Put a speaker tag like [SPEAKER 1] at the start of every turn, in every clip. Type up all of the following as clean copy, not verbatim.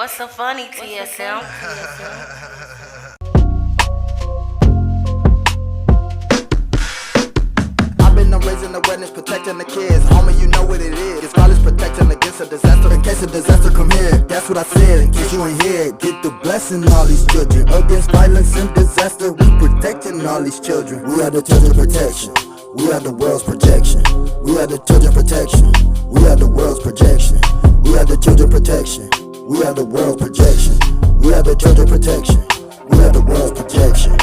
[SPEAKER 1] What's so funny, TSM?
[SPEAKER 2] I've been raising awareness, protecting the kids. Homie, you know what it is. It's college protecting against a disaster. In case a disaster come here, that's what I said. In case you ain't here, get the blessing all these children. Against violence and disaster, we protecting all these children. We are the children protection. We are the world's protection. We are the children protection. We are the world's projection. We are the children protection. We are the world's projection. We are the children protection. We are the world's projection.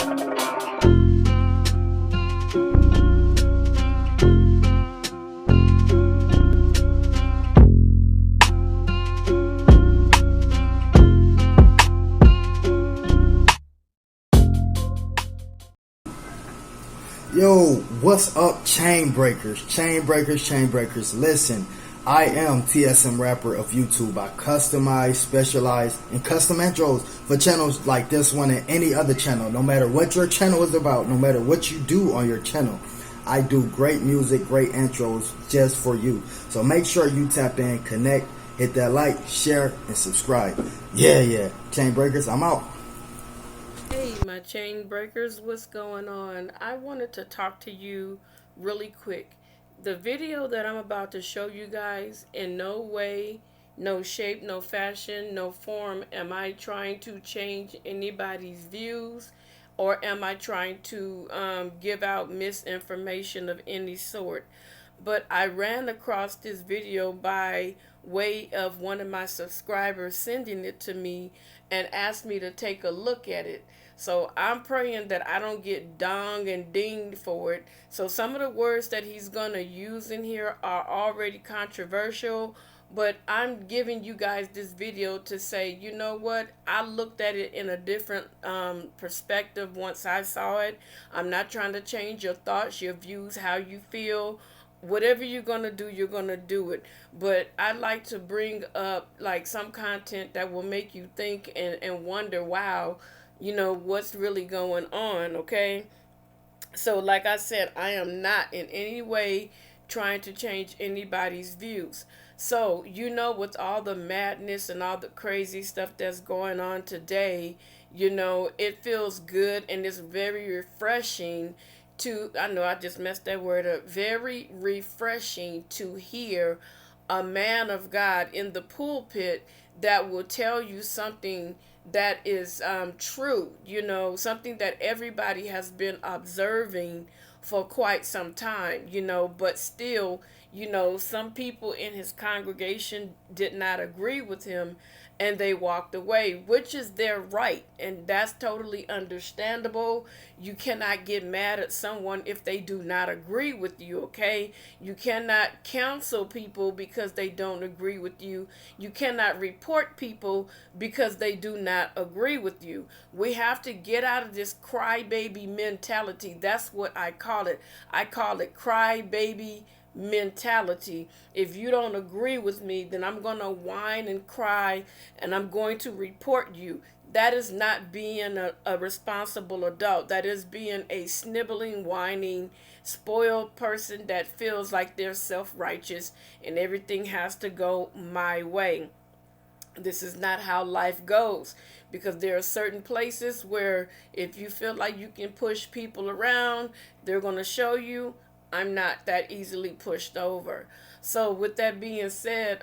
[SPEAKER 2] Yo, what's up, chain breakers? Chain breakers, chain breakers. Listen, I am TSM Rapper of YouTube. I customize, specialize in custom intros for channels like this one and any other channel. No matter what your channel is about, no matter what you do on your channel, I do great music, great intros just for you. So make sure you tap in, connect, hit that like, share, and subscribe. Yeah. Chain breakers, I'm out.
[SPEAKER 3] Hey, my chain breakers, what's going on? I wanted to talk to you really quick. The video that I'm about to show you guys, in no way, no shape, no fashion, no form am I trying to change anybody's views, or am I trying to give out misinformation of any sort. But I ran across this video by way of one of my subscribers sending it to me and asked me to take a look at it. So I'm praying that I don't get donged and dinged for it. So some of the words that he's going to use in here are already controversial, but I'm giving you guys this video to say, you know what, I looked at it in a different perspective once I saw it. I'm not trying to change your thoughts, your views, how you feel. Whatever you're going to do, you're going to do it. But I'd like to bring up like some content that will make you think and wonder, wow, you know, what's really going on, okay? So like I said, I am not in any way trying to change anybody's views. So, you know, with all the madness and all the crazy stuff that's going on today, you know, it feels good and it's very refreshing to, I know I just messed that word up, very refreshing to hear a man of God in the pulpit that will tell you something that is true, you know, something that everybody has been observing for quite some time, you know, but still, you know, some people in his congregation did not agree with him and they walked away, which is their right, and that's totally understandable. You cannot get mad at someone if they do not agree with you, okay? You cannot counsel people because they don't agree with you. You cannot report people because they do not agree with you. We have to get out of this crybaby mentality. That's what I call it. I call it crybaby mentality. If you don't agree with me, then I'm going to whine and cry and I'm going to report you. That is not being a responsible adult. That is being a sniveling, whining, spoiled person that feels like they're self-righteous and everything has to go my way. This is not how life goes, because there are certain places where if you feel like you can push people around, they're going to show you I'm not that easily pushed over. So with that being said,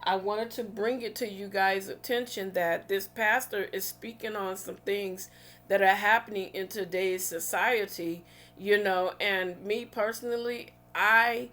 [SPEAKER 3] I wanted to bring it to you guys' attention that this pastor is speaking on some things that are happening in today's society, you know, and me personally, I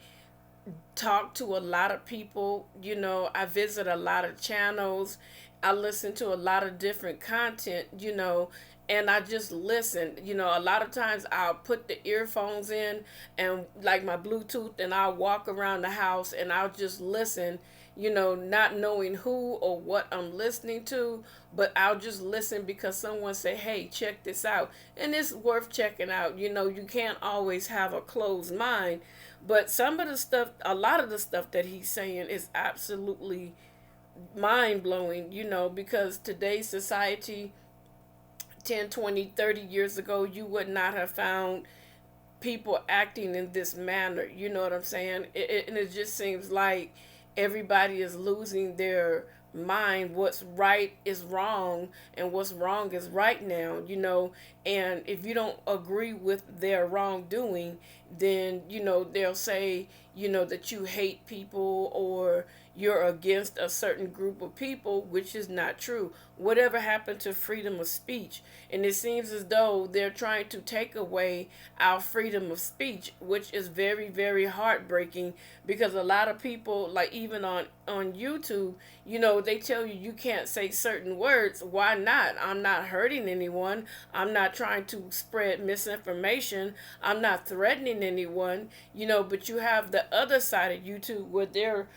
[SPEAKER 3] talk to a lot of people, you know, I visit a lot of channels, I listen to a lot of different content, you know, and I just listen. You know, a lot of times I'll put the earphones in and like my Bluetooth, and I'll walk around the house and I'll just listen, you know, not knowing who or what I'm listening to, but I'll just listen because someone say, hey, check this out. And it's worth checking out. You know, you can't always have a closed mind, but some of the stuff, a lot of the stuff that he's saying is absolutely mind blowing, you know, because today's society, 10, 20, 30 years ago, you would not have found people acting in this manner. You know what I'm saying? And it just seems like everybody is losing their mind. What's right is wrong and what's wrong is right now, and if you don't agree with their wrongdoing, then they'll say that you hate people or you're against a certain group of people, which is not true. Whatever happened to freedom of speech? And it seems as though they're trying to take away our freedom of speech, which is very, very heartbreaking, because a lot of people, like even on YouTube, they tell you can't say certain words. Why not? I'm not hurting anyone. I'm not trying to spread misinformation. I'm not threatening anyone, but you have the other side of YouTube where they're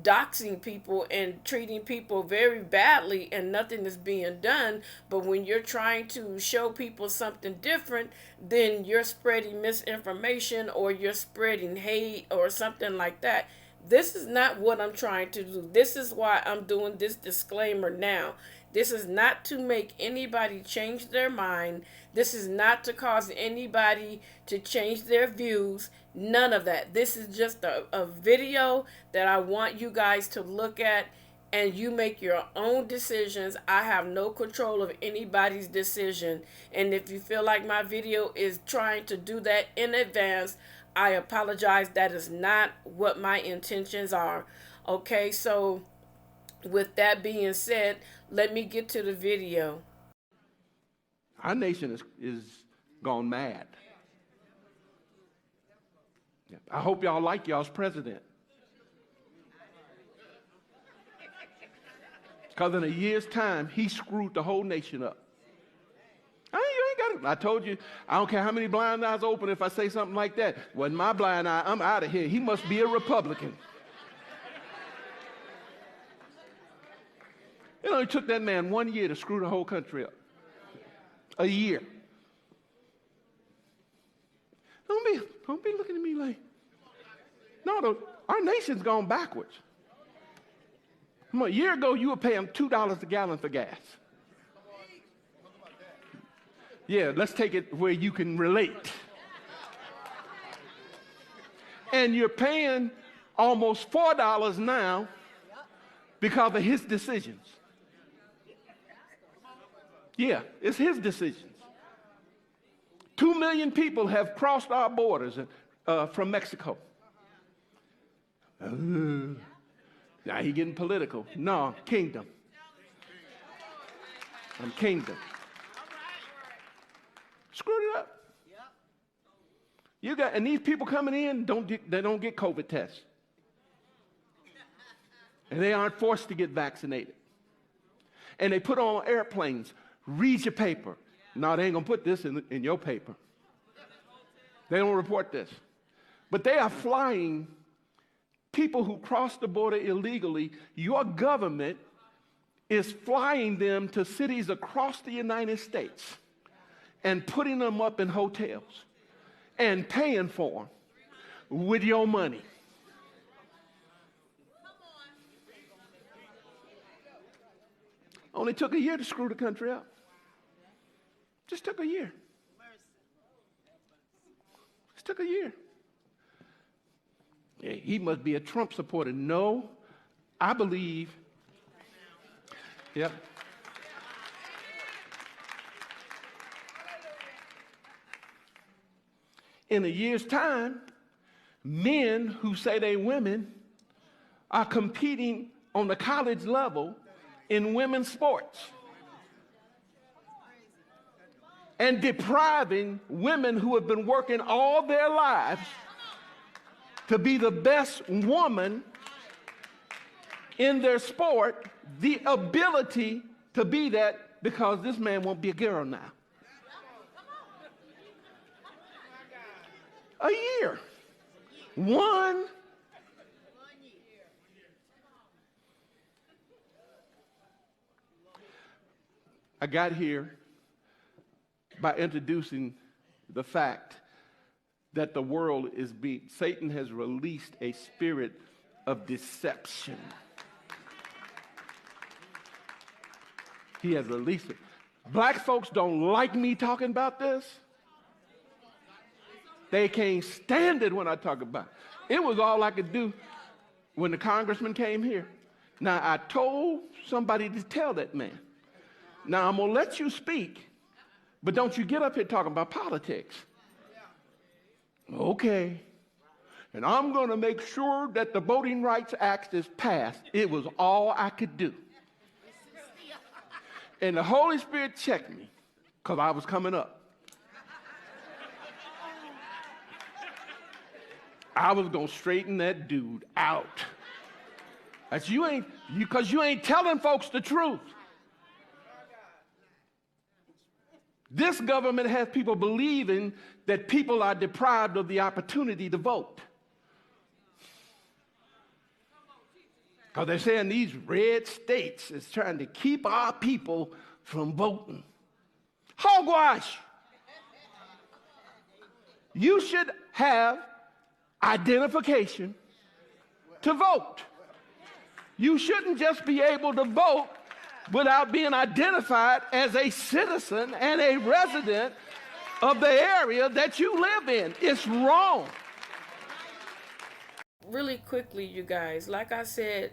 [SPEAKER 3] doxing people and treating people very badly and nothing is being done. But when you're trying to show people something different, then you're spreading misinformation or you're spreading hate or something like that. This is not what I'm trying to do. This is why I'm doing this disclaimer now. This is not to make anybody change their mind. This is not to cause anybody to change their views. None of that. This is just a video that I want you guys to look at and you make your own decisions. I have no control of anybody's decision. And if you feel like my video is trying to do that in advance, I apologize. That is not what my intentions are. Okay, so with that being said, let me get to the video.
[SPEAKER 4] Our nation is gone mad. Yeah. I hope y'all like y'all's president. Because in a year's time, he screwed the whole nation up. You ain't got it. I told you, I don't care how many blind eyes open if I say something like that. Wasn't my blind eye, I'm out of here. He must be a Republican. It only took that man 1 year to screw the whole country up. A year. Don't be looking at me like, no, our nation's gone backwards. A year ago, you were paying $2 a gallon for gas. Yeah, let's take it where you can relate. And you're paying almost $4 now because of his decisions. Yeah, it's his decisions. 2 million people have crossed our borders from Mexico. Now he getting political. No, kingdom. I'm kingdom. Screwed it up. And these people coming in they don't get COVID tests. And they aren't forced to get vaccinated. And they put on airplanes, read your paper. No, they ain't gonna put this in your paper. They don't report this. But they are flying people who cross the border illegally. Your government is flying them to cities across the United States and putting them up in hotels and paying for them with your money. Only took a year to screw the country up. Just took a year. Just took a year. Yeah, he must be a Trump supporter. No, I believe. Yep. In a year's time, men who say they women are competing on the college level in women's sports and depriving women who have been working all their lives to be the best woman in their sport the ability to be that, because this man won't be a girl now. A year. One. I got here by introducing the fact that the world is Satan has released a spirit of deception. He has released it. Black folks don't like me talking about this. They can't stand it when I talk about it. It was all I could do when the congressman came here. Now, I told somebody to tell that man, now I'm going to let you speak, but don't you get up here talking about politics. Okay. And I'm going to make sure that the Voting Rights Act is passed. It was all I could do. And the Holy Spirit checked me because I was coming up. I was going to straighten that dude out. That's because you ain't telling folks the truth. This government has people believing that people are deprived of the opportunity to vote. Because they're saying these red states is trying to keep our people from voting. Hogwash! You should have identification to vote. You shouldn't just be able to vote without being identified as a citizen and a resident of the area that you live in. It's wrong.
[SPEAKER 3] Really quickly, you guys, like I said,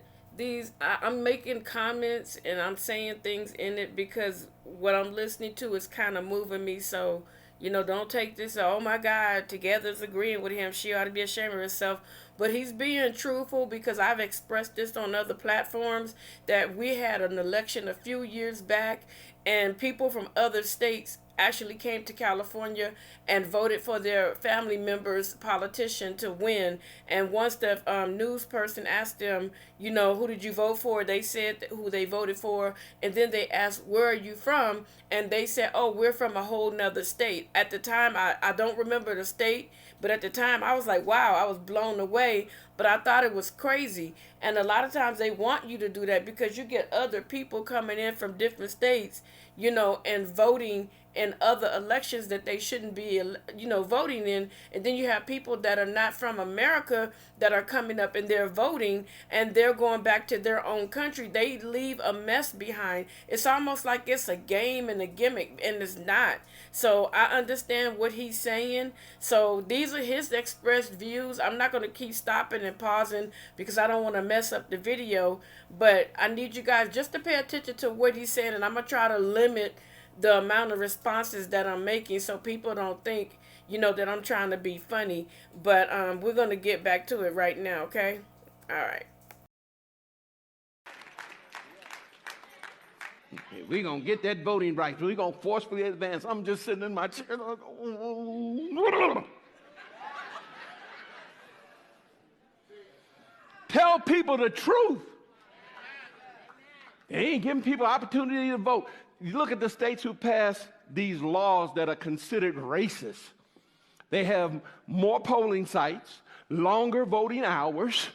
[SPEAKER 3] I'm making comments and I'm saying things in it because what I'm listening to is kind of moving me. So, don't take this, oh my God, Together's agreeing with him. She ought to be ashamed of herself. But he's being truthful because I've expressed this on other platforms that we had an election a few years back and people from other states actually came to California and voted for their family members' politician to win. And once the news person asked them, who did you vote for? They said who they voted for. And then they asked, where are you from? And they said, oh, we're from a whole nother state. At the time, I don't remember the state, but at the time I was like, wow, I was blown away. But I thought it was crazy. And a lot of times they want you to do that because you get other people coming in from different states, and voting in other elections that they shouldn't be, voting in. And then you have people that are not from America that are coming up and they're voting and they're going back to their own country. They leave a mess behind. It's almost like it's a game and a gimmick, and it's not. So I understand what he's saying. So these are his expressed views. I'm not going to keep stopping and pausing because I don't want to mess up the video. But I need you guys just to pay attention to what he's saying, and I'm going to try to limit the amount of responses that I'm making so people don't think, that I'm trying to be funny. But we're going to get back to it right now, okay? All right.
[SPEAKER 4] We're going to get that voting right. We're going to forcefully advance. I'm just sitting in my chair. Tell people the truth. They ain't giving people opportunity to vote. You look at the states who pass these laws that are considered racist. They have more polling sites, longer voting hours.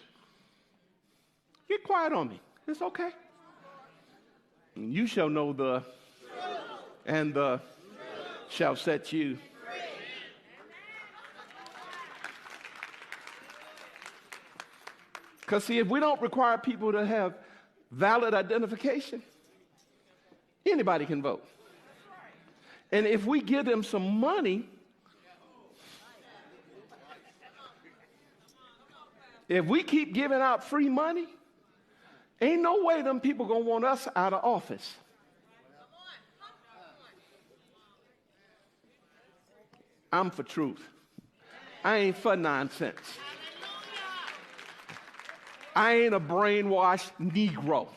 [SPEAKER 4] Get quiet on me. It's okay. You shall know the, and the shall set you. Because see, if we don't require people to have valid identification, anybody can vote. And if we give them some money, if we keep giving out free money, ain't no way them people gonna want us out of office. I'm for truth. I ain't for nonsense. I ain't a brainwashed Negro.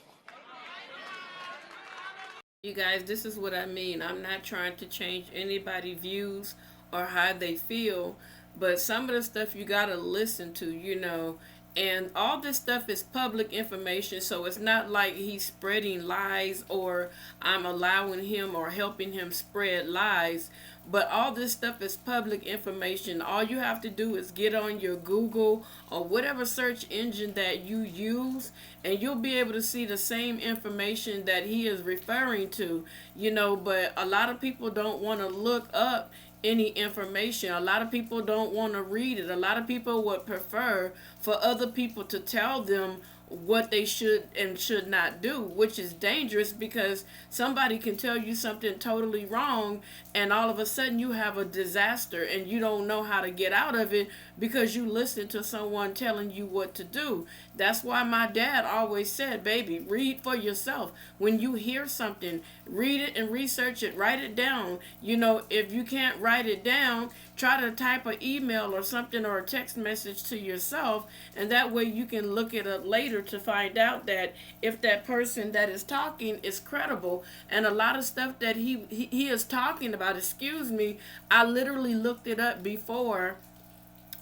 [SPEAKER 3] You guys, this is what I mean. I'm not trying to change anybody's views or how they feel, but some of the stuff you gotta listen to, and all this stuff is public information, so it's not like he's spreading lies or I'm allowing him or helping him spread lies. But all this stuff is public information. All you have to do is get on your Google or whatever search engine that you use, and you'll be able to see the same information that he is referring to, but a lot of people don't want to look up any information. A lot of people don't want to read it. A lot of people would prefer for other people to tell them what they should and should not do, which is dangerous because somebody can tell you something totally wrong and all of a sudden you have a disaster and you don't know how to get out of it because you listen to someone telling you what to do. That's why my dad always said, baby, read for yourself. When you hear something, read it and research it, write it down. If you can't write it down, try to type an email or something or a text message to yourself, and that way you can look it up later to find out that if that person that is talking is credible. And a lot of stuff that he is talking about, excuse me, I literally looked it up before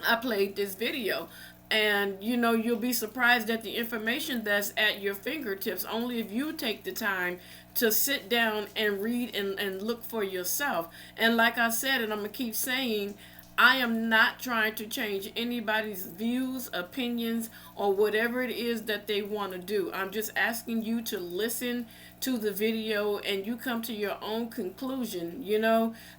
[SPEAKER 3] I played this video. And you'll be surprised at the information that's at your fingertips only if you take the time to sit down and read and look for yourself. And like I said, and I'm going to keep saying, I am not trying to change anybody's views, opinions, or whatever it is that they want to do. I'm just asking you to listen to the video and you come to your own conclusion.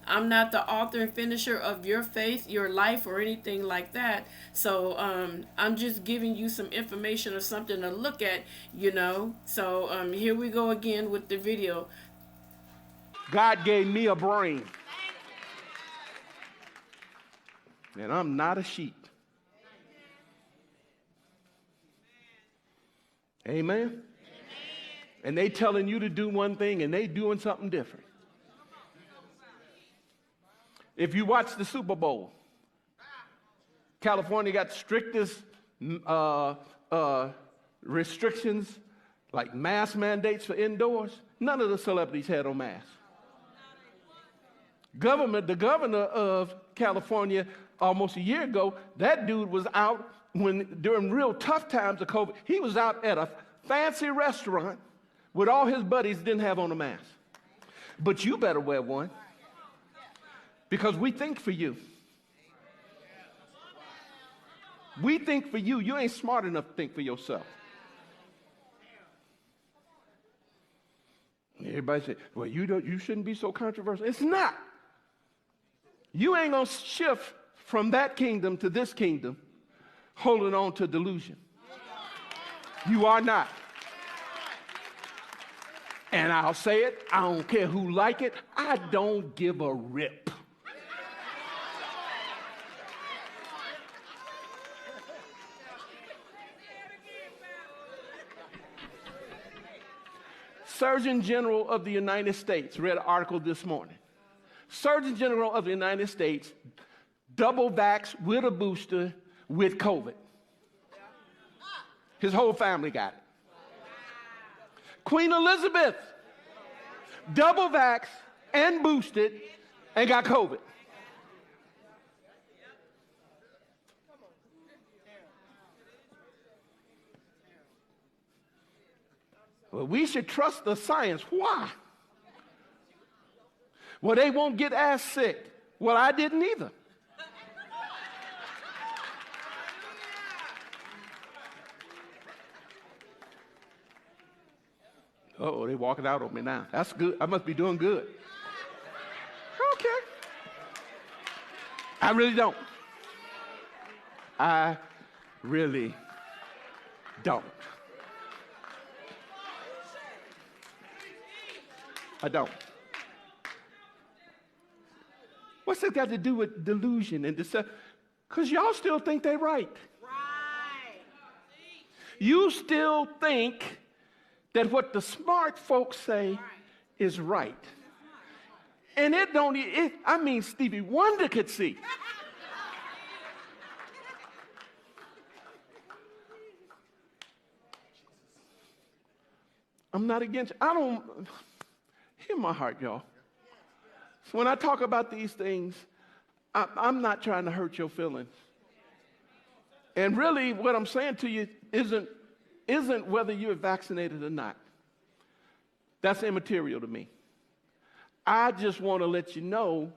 [SPEAKER 3] I'm not the author and finisher of your faith, your life, or anything like that. So I'm just giving you some information or something to look at. So here we go again with the video.
[SPEAKER 4] God gave me a brain. And I'm not a sheep. Amen? Amen? And they telling you to do one thing and they doing something different. If you watch the Super Bowl, California got strictest restrictions, like mask mandates for indoors. None of the celebrities had on masks. The governor of California, almost a year ago, that dude was out during real tough times of COVID. He was out at a fancy restaurant with all his buddies, didn't have on a mask. But you better wear one because we think for you. We think for you. You ain't smart enough to think for yourself. Everybody say, well, you shouldn't be so controversial. It's not. You ain't going to shift from that kingdom to this kingdom holding on to delusion. You are not. And I'll say it, I don't care who like it, I don't give a rip. Surgeon General of the United States, read an article this morning. Surgeon General of the United States double vaxxed with a booster with COVID. His whole family got it. Queen Elizabeth double vaxxed and boosted and got COVID. Well, we should trust the science. Why? Well, they won't get as sick. Well, I didn't either. Uh-oh, they walking out on me now. That's good. I must be doing good. Okay. I really don't. I really don't. I don't. What's that got to do with delusion and deception? Because y'all still think they're right. Right. You still think that what the smart folks say is right. And Stevie Wonder could see. I'm not against, hear my heart, y'all. So when I talk about these things, I'm not trying to hurt your feelings. And really what I'm saying to you isn't whether you're vaccinated or not. That's immaterial to me. I just want to let you know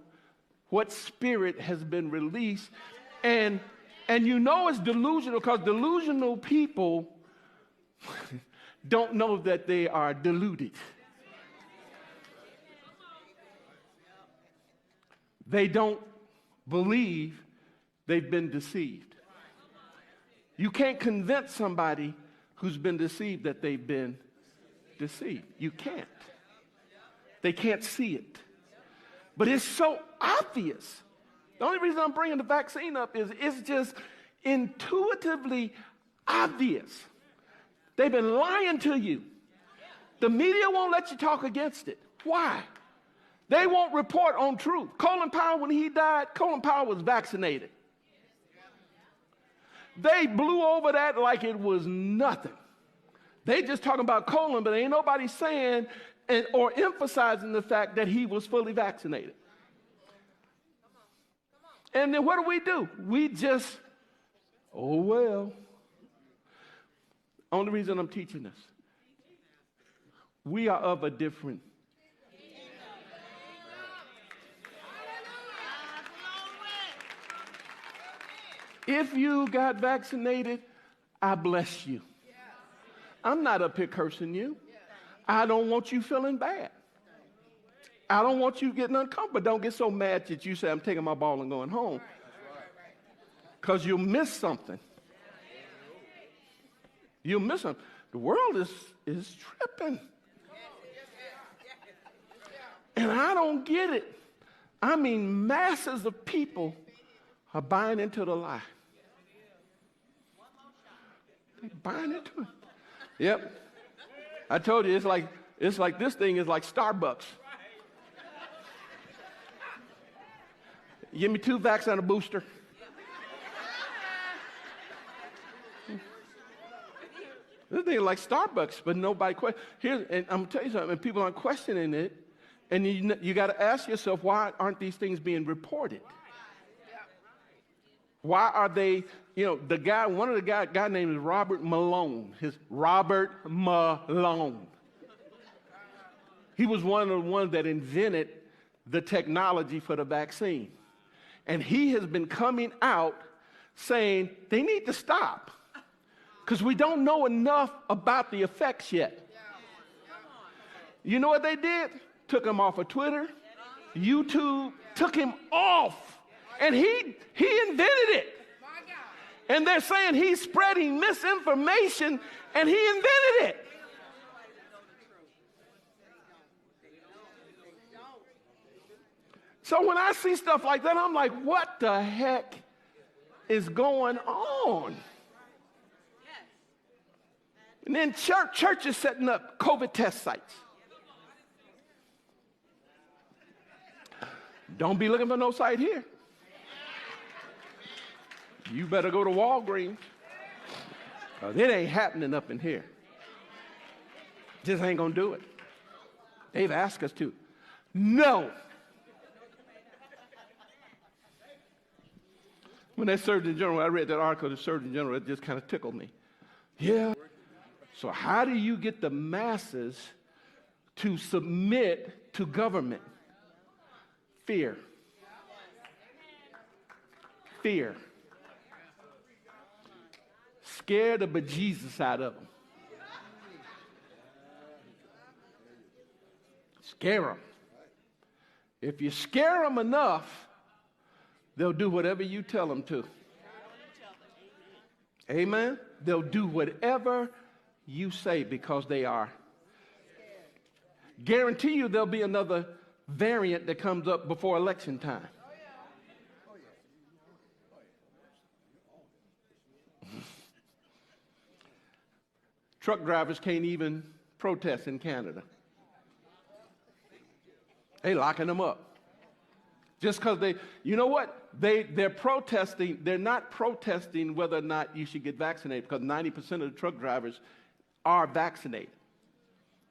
[SPEAKER 4] what spirit has been released. And it's delusional because delusional people don't know that they are deluded. They don't believe they've been deceived. You can't convince somebody who's been deceived that they've been deceived. You can't. They can't see it. But it's so obvious. The only reason I'm bringing the vaccine up is it's just intuitively obvious They've been lying to you. The media won't let you talk against it. Why? They won't report on truth. Colin Powell, when he died, Colin Powell was vaccinated. They blew over that like it was nothing. They just talking about Colin, but ain't nobody saying or emphasizing the fact that he was fully vaccinated. And then what do? We just, oh well. Only reason I'm teaching this. We are of a different. If you got vaccinated, I bless you. I'm not up here cursing you. I don't want you feeling bad. I don't want you getting uncomfortable. Don't get so mad that you say, I'm taking my ball and going home. Because you'll miss something. You'll miss something. The world is tripping. And I don't get it. I mean, masses of people are buying into the lie. They're buying into it. Yep. I told you, it's like this thing is like Starbucks. Give me 2 vax and a booster. This thing is like Starbucks, but nobody questions. And I'm going to tell you something, and people aren't questioning it, and you got to ask yourself, why aren't these things being reported? Why are they, one of the guy named is Robert Malone. Robert Malone. He was one of the ones that invented the technology for the vaccine. And he has been coming out saying they need to stop because we don't know enough about the effects yet. You know what they did? Took him off of Twitter, YouTube, took him off. And he invented it. And they're saying he's spreading misinformation, and he invented it. So when I see stuff like that, I'm like, what the heck is going on? And then church is setting up COVID test sites. Don't be looking for no site here. You better go to Walgreens. It ain't happening up in here. Just ain't going to do it. They've asked us to. No. When that Surgeon General, I read that article, the Surgeon General, it just kind of tickled me. Yeah. So how do you get the masses to submit to government? Fear. Fear. Scare the bejesus out of them. Scare them. If you scare them enough, they'll do whatever you tell them to. Amen? They'll do whatever you say because they are. Guarantee you there'll be another variant that comes up before election time. Truck drivers can't even protest in Canada. They locking them up. Just because you know what? They're protesting. They're not protesting whether or not you should get vaccinated because 90% of the truck drivers are vaccinated.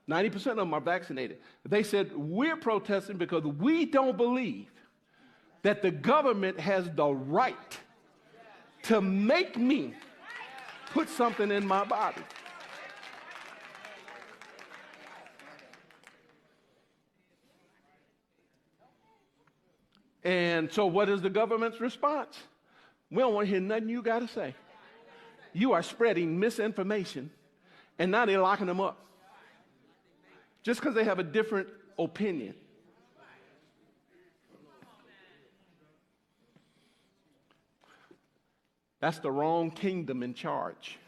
[SPEAKER 4] 90% of them are vaccinated. They said, we're protesting because we don't believe that the government has the right to make me put something in my body. And so what is the government's response? We don't want to hear nothing you got to say. You are spreading misinformation, and now they're locking them up. Just because they have a different opinion. That's the wrong kingdom in charge.